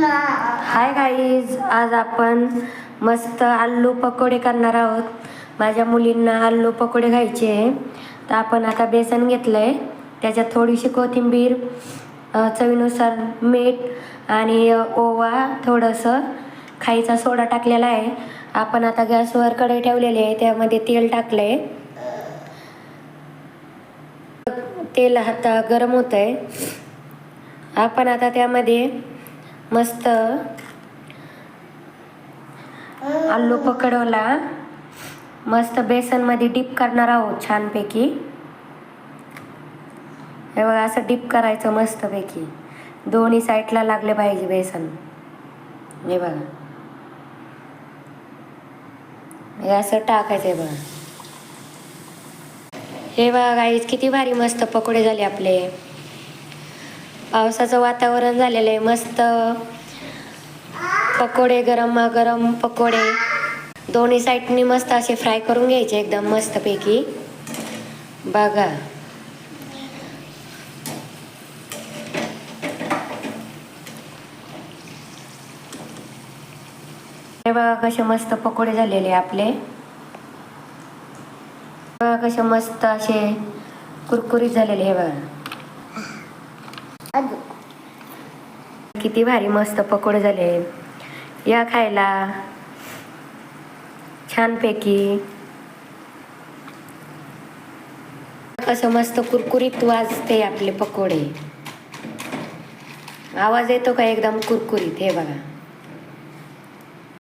Hi guys, आज आपण मस्त आलू पकोडे करणार आहोत. माझ्या मुलींना आलू पकोडे खायचे आहे. तर आपण आता बेसन घेतलं आहे, त्याच्यात थोडीशी कोथिंबीर, चवीनुसार मीठ आणि ओवा, थोडंसं खायचा सोडा टाकलेला आहे. आपण आता गॅसवर कढई ठेवलेली आहे, त्यामध्ये तेल टाकलं आहे. तेल आता गरम होतं आहे. आपण आता त्यामध्ये मस्त आलू पकोडीला मस्त बेसनमध्ये डिप करणार आहोत छानपैकी. हे बघा, असं डिप करायचं मस्तपैकी. दोन्ही साईडला लागले पाहिजे बेसन. हे बघा, हे असं टाकायचं आहे बघा. हे बघा गाईज, किती भारी मस्त पकोडे झाले आपले. पावसाचं वातावरण झालेलं आहे. मस्त पकोडे, गरम पकोडे दोन्ही साईडनी मस्त असे फ्राय करून घ्यायचे एकदम मस्तपैकी. बघा, हे बघा कसे मस्त पकोडे झालेले आपले. बघा कसे मस्त असे कुरकुरीत झालेले. हे बघा किती भारी मस्त पकोडे झाले. या खायला छानपैकी. कसं मस्त कुरकुरीत वाजते आपले पकोडे. आवाज येतो का एकदम कुरकुरीत. हे बघा.